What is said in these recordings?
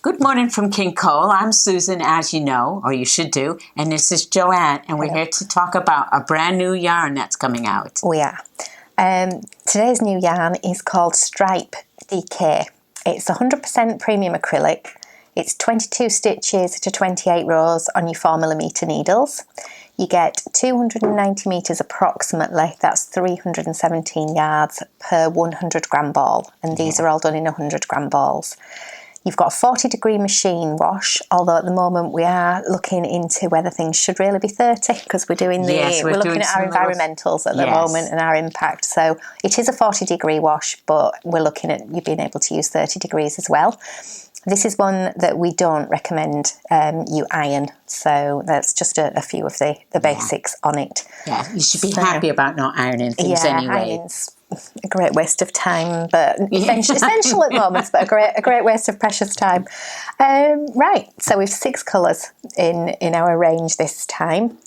Good morning from King Cole. I'm Susan, as you know, or you should do, and this is Joanne, and we're here to talk about a brand new yarn that's coming out. We are. Today's new yarn is called Stripe DK. It's 100% premium acrylic. It's 22 stitches to 28 rows on your 4mm needles. You get 290 metres approximately, that's 317 yards per 100 gram ball, and these are all done in 100 gram balls. You've got a 40-degree machine wash, although at the moment we are looking into whether things should really be 30, because we're doing we're looking at our environmentals at the moment and our impact. So it is a 40-degree wash, but we're looking at you being able to use 30 degrees as well. This is one that we don't recommend you iron, so that's just a few of the basics on it. Yeah, you should be happy about not ironing things anyway. Ironing's a great waste of time, but essential at moments, but a great waste of precious time. Right, so we've 6 colours in our range this time.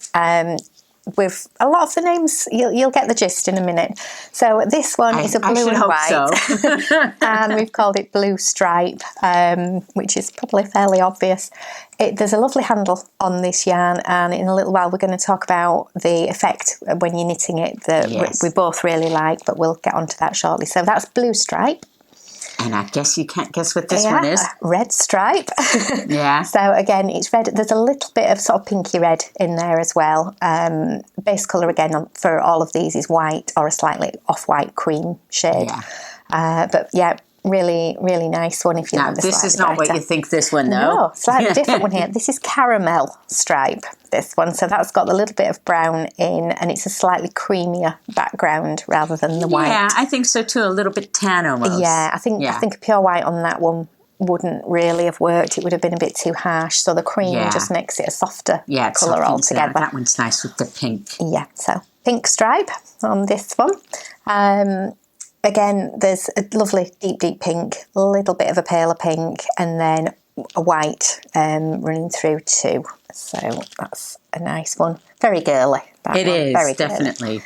With a lot of the names, you'll get the gist in a minute. So this one is a blue and white, and we've called it Blue Stripe, which is probably fairly obvious. There's a lovely handle on this yarn, and in a little while we're going to talk about the effect when you're knitting it that we both really like, but we'll get onto that shortly. So that's Blue Stripe. And I guess you can't guess what this one is. Red Stripe. Yeah. So again, it's red. There's a little bit of sort of pinky red in there as well. Base colour again for all of these is white or a slightly off-white cream shade. Yeah. But yeah, really, really nice one if you like the this is not what you think this one, though. No, slightly different one here. This is Caramel Stripe, this one. So that's got a little bit of brown in, and it's a slightly creamier background rather than the white. Yeah, I think so too. A little bit tan almost. Yeah, I think a pure white on that one wouldn't really have worked. It would have been a bit too harsh. So the cream just makes it a softer colour altogether. That one's nice with the pink. Yeah, so pink stripe on this one. Again, there's a lovely deep, deep pink, a little bit of a paler pink, and then a white running through too. So that's a nice one. Very girly. It is, very definitely.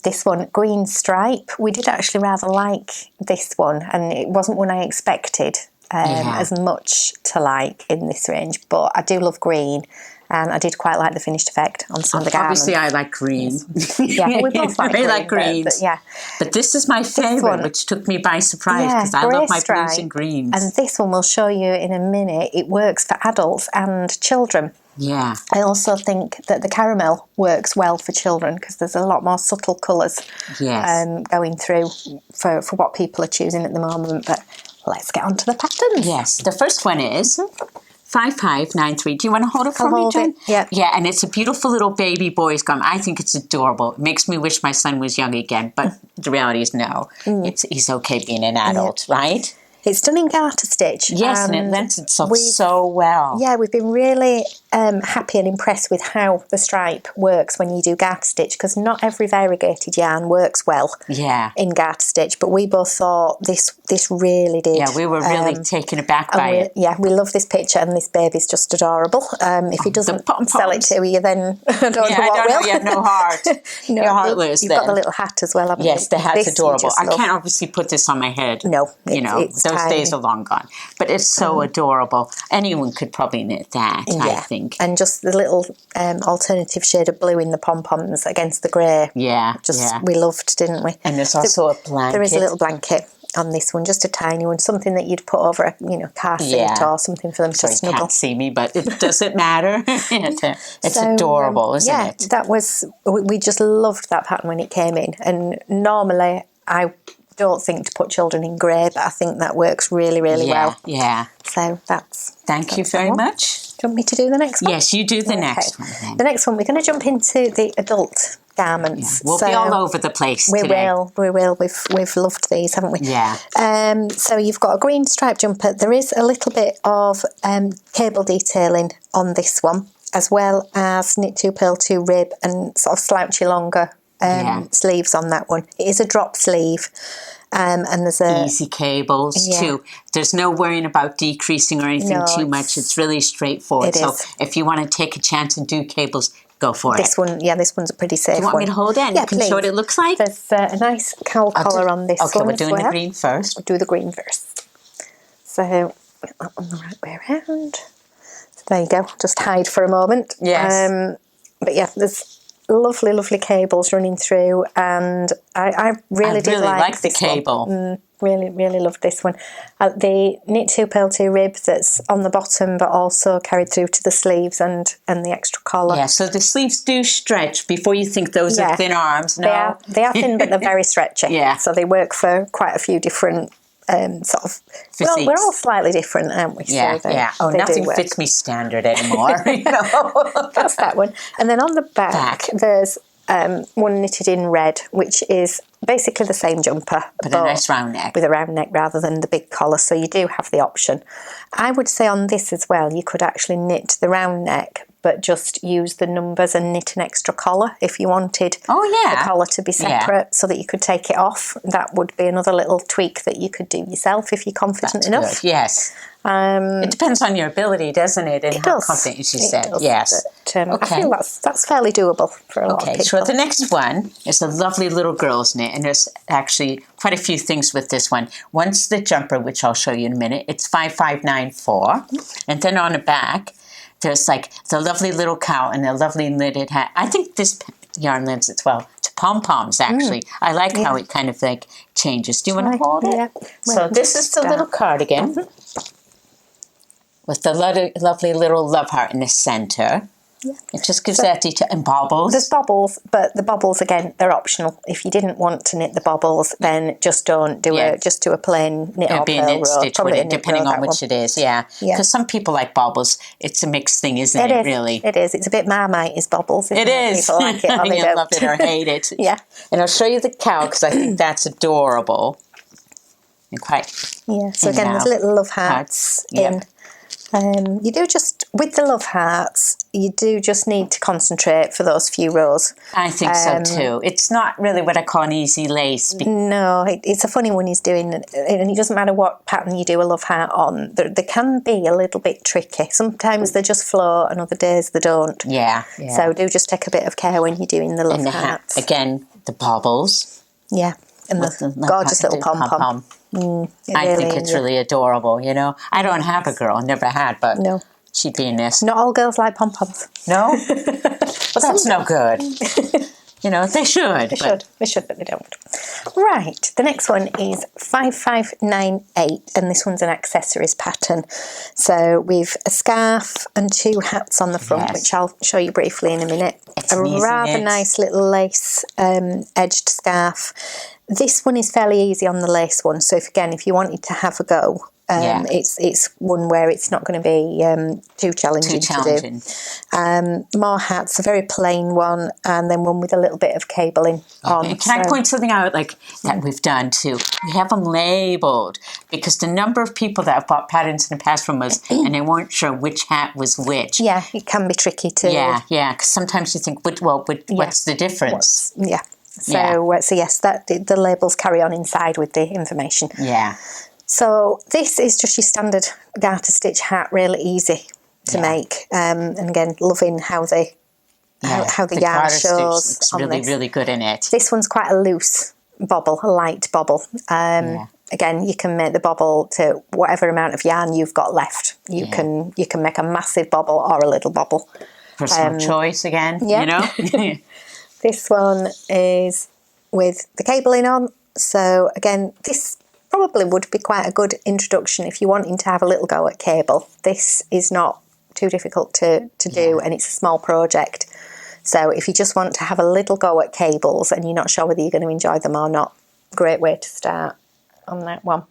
This one, Green Stripe, we did actually rather like this one, and it wasn't one I expected as much to like in this range, but I do love green. And I did quite like the finished effect on some of the garments. Obviously, I like green. Yeah, we both like green. But this is my favourite, which took me by surprise because I love my blues and greens. And this one we'll show you in a minute. It works for adults and children. Yeah. I also think that the caramel works well for children because there's a lot more subtle colours going through for what people are choosing at the moment. But let's get on to the patterns. Yes, the first one is 5593. Do you want to hold it for me, Jen? Yeah. Yeah, and it's a beautiful little baby boy's garment. I think it's adorable. It makes me wish my son was young again, but the reality is no. He's okay being an adult, right? It's done in garter stitch. Yes, and it lends itself so well. Yeah, we've been really happy and impressed with how the stripe works when you do garter stitch, because not every variegated yarn works well in garter stitch, but we both thought this really did. Yeah, we were really taken aback by it. Yeah, we love this picture, and this baby's just adorable. If he doesn't sell it to you, then I don't know what will. You have no heart. No, you're heartless. You've got the little hat as well, haven't you? Yes, the hat's adorable. I can't obviously put this on my head. No, those days are long gone. But it's so adorable. Anyone could probably knit that, I think. And just the little alternative shade of blue in the pom-poms against the grey. Yeah, we loved, didn't we? And there's also a blanket. There is a little blanket on this one, just a tiny one, something that you'd put over a car seat or something for them to snuggle. You can't see me, but it doesn't matter. It's adorable, isn't it? That was, we just loved that pattern when it came in. And normally I don't think to put children in grey, but I think that works really, really well. Yeah. So that's Thank you very much. Do you want me to do the next one? Yes, you do the next one then. The next one, we're going to jump into the adult garments. Yeah. We'll be all over the place today. We will. We've loved these, haven't we? Yeah. So you've got a green striped jumper. There is a little bit of cable detailing on this one, as well as knit 2 purl 2 rib and sort of slouchy longer sleeves on that one. It is a drop sleeve. And there's easy cables too. There's no worrying about decreasing or anything too much. It's really straightforward. So if you want to take a chance and do cables, go for it. This one's a pretty safe one. Do you want me to hold it? Yeah, you can show what it looks like. There's a nice cowl collar on this one. Okay, we're doing the green first. We'll do the green first. So get that one the right way around. So there you go. Just hide for a moment. Yes. But yeah, there's lovely, lovely cables running through, and I really did like the this cable. one. Really, really loved this one. The knit 2 purl 2 rib that's on the bottom, but also carried through to the sleeves and the extra collar. Yeah, so the sleeves do stretch before you think those are thin arms. No, they are thin, but they're very stretchy. Yeah. So they work for quite a few different sort of. Physiques. Well, we're all slightly different, aren't we? Yeah, so yeah. Oh, nothing fits me standard anymore. That's that one. And then on the back. There's one knitted in red, which is basically the same jumper, but a nice round neck. With a round neck rather than the big collar, so you do have the option. I would say on this as well, you could actually knit the round neck, but just use the numbers and knit an extra collar if you wanted the collar to be separate so that you could take it off. That would be another little tweak that you could do yourself if you're confident enough. Good. Yes. It depends on your ability, doesn't it? And how confident you said. Yes. But, I feel that's fairly doable for a lot of people. So the next one is a lovely little girl's knit, and there's actually quite a few things with this one. One's the jumper, which I'll show you in a minute. It's 5594, and then on the back, there's like the lovely little cow and a lovely knitted hat. I think this yarn lends it well to pom-poms, actually. I like how it kind of like changes. Do you want to hold it? Yeah. So this is the little cardigan with the lovely little love heart in the center. Yeah. It just gives that detail. And bobbles. There's bobbles, but the bobbles, again, they're optional. If you didn't want to knit the bobbles, then just don't do it. Just do a plain knit or be a knit stitch with it, depending on which it is. Yeah. Because some people like bobbles. It's a mixed thing, isn't it? Really. It is. It's a bit Marmite is bobbles. Isn't it is. People like it or they don't. Love it or hate it. Yeah. And I'll show you the cow because I think that's adorable. And quite. Yeah. So again, there's little love hearts in. You do just, with the love hearts, you do just need to concentrate for those few rows. I think so too. It's not really what I call an easy lace. No, it's a funny one he's doing, and it doesn't matter what pattern you do a love heart on. They can be a little bit tricky. Sometimes they just flow and other days they don't. Yeah. So do just take a bit of care when you're doing the love hearts. Again, the bobbles. Yeah. And the gorgeous little pom-pom. I think it's really adorable, you know. I don't have a girl, never had, but she'd be a nest. Not all girls like pom-poms. No? Well, that's no good. You know, they should. They should, but they don't. Right, the next one is 5598, and this one's an accessories pattern. So we've a scarf and 2 hats on the front, which I'll show you briefly in a minute. It's a rather nice little lace edged scarf. This one is fairly easy on the lace one, so if you wanted to have a go, it's one where it's not going to be too challenging to do. More hats, a very plain one, and then one with a little bit of cabling on. Can I point something out that we've done too? We have them labelled because the number of people that have bought patterns in the past from us and they weren't sure which hat was which. Yeah, it can be tricky too. Yeah, because sometimes you think, what's the difference? So yes, the labels carry on inside with the information. Yeah. So this is just your standard garter stitch hat, really easy to make. And again, loving how the yarn shows. Looks really, really good in it. This one's quite a loose bobble, a light bobble. Again, you can make the bobble to whatever amount of yarn you've got left. You can make a massive bobble or a little bobble. Personal choice again, you know? This one is with the cabling on. So again, this probably would be quite a good introduction if you're wanting to have a little go at cable. This is not too difficult to do, and it's a small project. So if you just want to have a little go at cables and you're not sure whether you're going to enjoy them or not, great way to start on that one.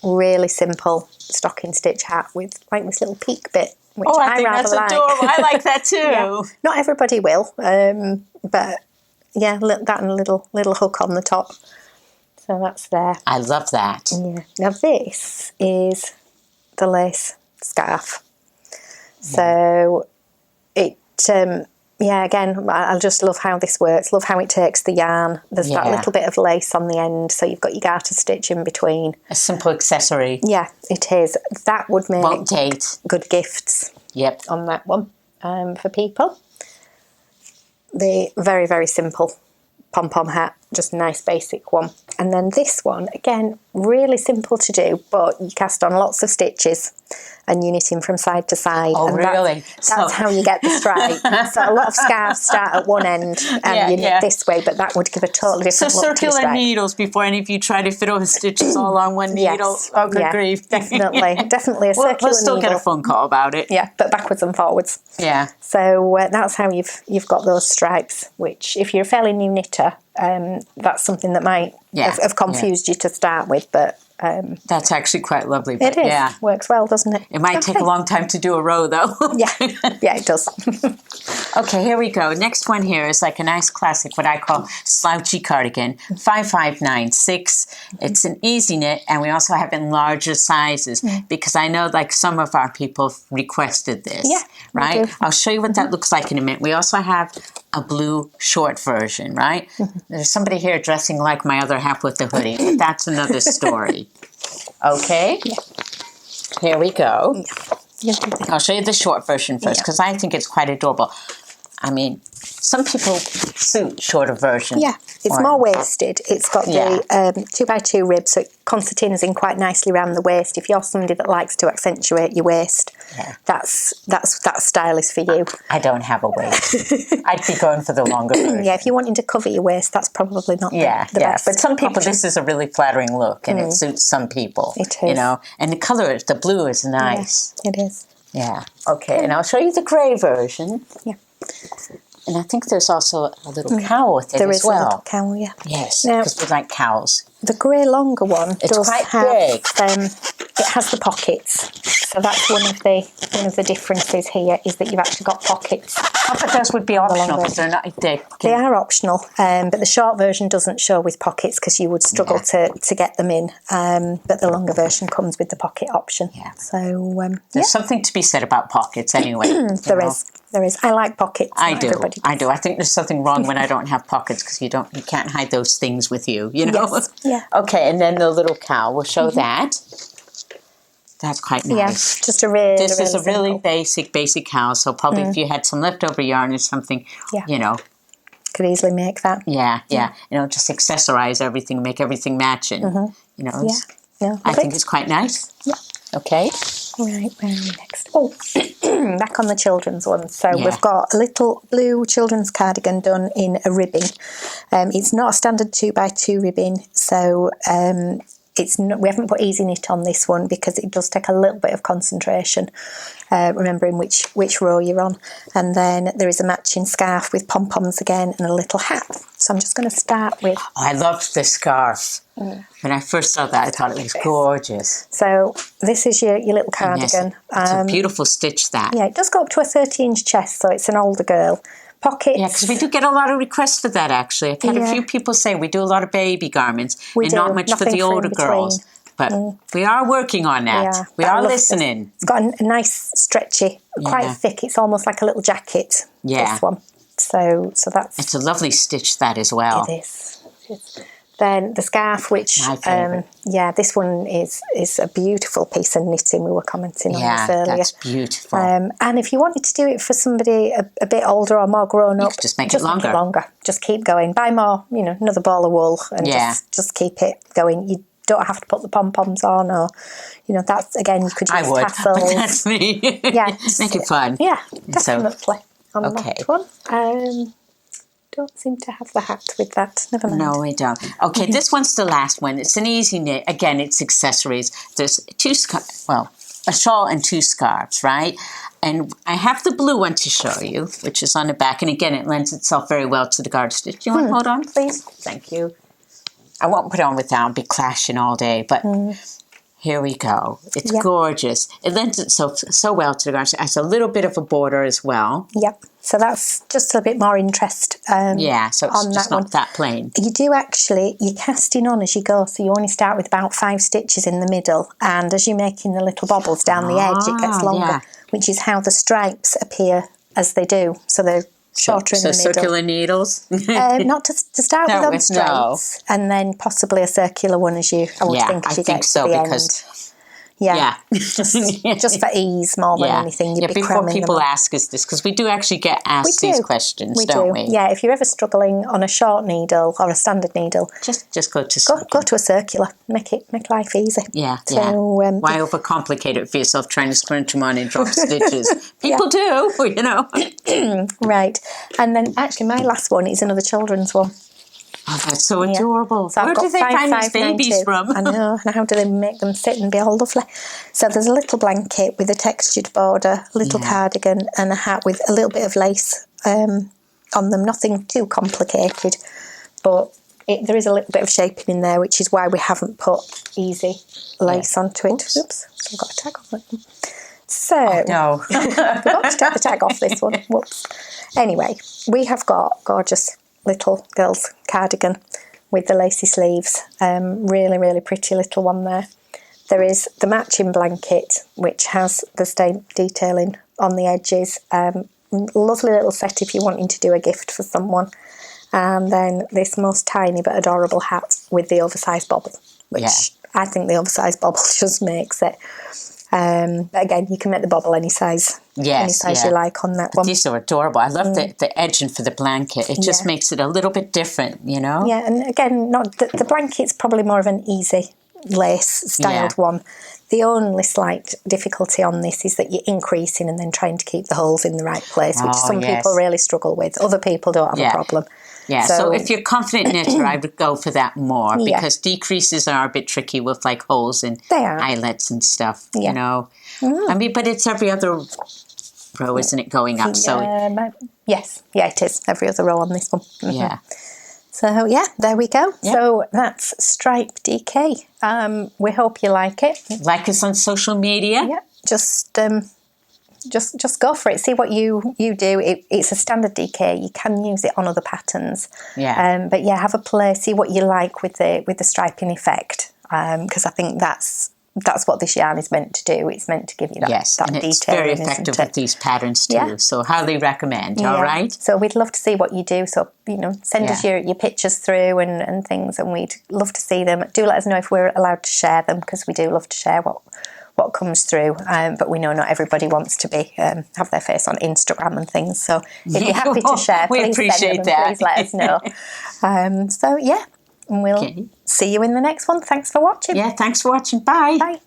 Really simple stocking stitch hat with like this little peak bit, which I think rather that's adorable. I like that too. Not everybody will, but that and a little hook on the top. So that's there. I love that. Yeah. Now this is the lace scarf. So it, again, I just love how this works. Love how it takes the yarn. There's that little bit of lace on the end, so you've got your garter stitch in between. A simple accessory. Yeah, it is. That would make won't date. Good gifts. Yep. On that one for people. The very, very simple pom-pom hat, just a nice basic one. And then this one, again, really simple to do, but you cast on lots of stitches and you knit in from side to side. Oh, and really? That's how you get the stripe. So a lot of scarves start at one end and you knit this way, but that would give a totally different look to the stripe. So circular needles before any of you try to fit all the stitches all on one needle. Yes. Oh, good grief. Definitely a circular needle. We'll still get a phone call about it. Yeah, but backwards and forwards. Yeah. So that's how you've got those stripes, which if you're a fairly new knitter, that's something that might have confused you to start with, but that's actually quite lovely. But it is. Yeah. Works well, doesn't it? It might take a long time to do a row, though. Yeah, it does. Okay, here we go. Next one here is like a nice classic, what I call Slouchy Cardigan, 5596. It's an easy knit, and we also have in larger sizes because I know like some of our people requested this. Yeah, right? I'll show you what that looks like in a minute. We also have a blue short version, right? There's somebody here dressing like my other half with the hoodie, but that's another story. Okay? Yeah. Here we go. Yeah. I'll show you the short version first because I think it's quite adorable. I mean, some people suit shorter versions. Yeah, it's more waisted. It's got the 2x2 ribs, so it concertinas in quite nicely around the waist. If you're somebody that likes to accentuate your waist, that style is for you. I don't have a waist. I'd be going for the longer version. Yeah, if you're wanting to cover your waist, that's probably not the best. But some people, option. this is a really flattering look, and it suits some people. It is. You know, and the color, the blue is nice. Yeah, it is. Yeah. Okay, and I'll show you the grey version. Yeah. And I think there's also a little cowl with it there as well. There is a little cowl, yeah. Yes, now, because we like cowls. The grey longer one it's does quite have, big. It has the pockets. So that's one of the differences here is that you've actually got pockets. I thought those would be optional because they're not thick. They are optional, but the short version doesn't show with pockets because you would struggle to get them in. But the longer version comes with the pocket option. Yeah. So there's something to be said about pockets anyway. There is. I like pockets. I do. I think there's something wrong when I don't have pockets because you can't hide those things with you. You know. Yes. Yeah. Okay, and then the little cowl. We'll show that. That's quite nice. Yeah, just a really. This is a really simple. basic cowl. So probably if you had some leftover yarn or something, you know, could easily make that. Yeah. You know, just accessorize everything, make everything matching. You know, I think it's quite nice. Yeah. Okay. Right, where are we next? Oh, back on the children's one. So we've got a little blue children's cardigan done in a ribbing. It's not a standard 2x2 ribbing, so we haven't put easy knit on this one because it does take a little bit of concentration, remembering which row you're on. And then there is a matching scarf with pom-poms again and a little hat. So I'm just going to start with... Oh, I loved this scarf. When I first saw that, I thought it was gorgeous. So this is your little cardigan. Yes, it's a beautiful stitch, that. Yeah, it does go up to a 30-inch chest, so it's an older girl. Pockets. Yeah, because we do get a lot of requests for that, actually. I've had a few people say we do a lot of baby garments not much for the older girls. But we are working on that. We are listening. It's got a nice stretchy, quite thick. It's almost like a little jacket, this one. So that's... It's a lovely stitch, that, as well. It is. Then the scarf, which, this one is a beautiful piece of knitting. We were commenting on this earlier. Yeah, that's beautiful. And if you wanted to do it for somebody a bit older or more grown up, just make it longer. Just keep going. Buy more, another ball of wool and just keep it going. You don't have to put the pom-poms on or, that's, again, you could use tassels. But that's me. Make it fun. Yeah, definitely. On that one. Don't seem to have the hat with that. Never mind. No, we don't. Okay, this one's the last one. It's an easy knit. Again, it's accessories. There's a shawl and 2 scarves, right? And I have the blue one to show you, which is on the back. And again, it lends itself very well to the garter stitch. Do you want to hold on, please? Thank you. I won't put it on without. I'll be clashing all day, but... Here we go. It's gorgeous. It lends itself so well to the garter. It has a little bit of a border as well. Yep. So that's just a bit more interest. So it's just not that plain. You do actually, you're casting on as you go. So you only start with about 5 stitches in the middle. And as you're making the little bobbles down the edge, it gets longer, which is how the stripes appear as they do. So they're shorter in the middle. So circular needles? Not to start with on straights, and then possibly a circular one as you get to the end. Yeah. just for ease more than anything. You'd be before cramming people them up. ask us this, because we do actually get asked these questions, don't we? Yeah, if you're ever struggling on a short needle or a standard needle, just go to something. Go to a circular. Make life easy. Yeah, so, why overcomplicate it for yourself trying to scrunch them on and drop stitches? People do, you know. Right. And then actually my last one is another children's one. Oh, that's so adorable. So Where do they find these babies from? I know. And how do they make them sit and be all lovely? So there's a little blanket with a textured border, a little cardigan, and a hat with a little bit of lace on them. Nothing too complicated, but there is a little bit of shaping in there, which is why we haven't put easy lace onto it. Oops, I've got a tag on it. So, no. I forgot to take the tag off this one. Whoops. Anyway, we have got gorgeous little girl's cardigan with the lacy sleeves. Really, really pretty little one there. There is the matching blanket, which has the stain detailing on the edges. Lovely little set if you're wanting to do a gift for someone. And then this most tiny but adorable hat with the oversized bobble, which I think the oversized bobble just makes it. But again, you can make the bobble any size. Any size you like on that one. These are adorable. I love the edging for the blanket. It just makes it a little bit different, you know? Yeah, and again, not the blanket's probably more of an easy lace styled one. The only slight difficulty on this is that you're increasing and then trying to keep the holes in the right place, which some people really struggle with. Other people don't have a problem. Yeah, so if you're confident knitter, I would go for that more because decreases are a bit tricky with like holes and eyelets and stuff, you know. I mean, but it's every other row, isn't it, going up? So yes, it is. Every other row on this one. Yeah. So, there we go. Yeah. So, that's Stripe DK. We hope you like it. Like us on social media. Yeah, just go for it. See what you do. It's a standard DK. You can use it on other patterns. Yeah. But have a play. See what you like with the striping effect. Because I think that's what this yarn is meant to do. It's meant to give you that and detail. it's very effective with these patterns too. Yeah. So highly recommend. All right. So we'd love to see what you do. So send us your pictures through and things, and we'd love to see them. Do let us know if we're allowed to share them, because we do love to share what comes through, but we know not everybody wants to be have their face on Instagram and things. So if you're happy to share, we please appreciate send them and please let us know. And we'll see you in the next one. Thanks for watching. Yeah, thanks for watching. Bye. Bye.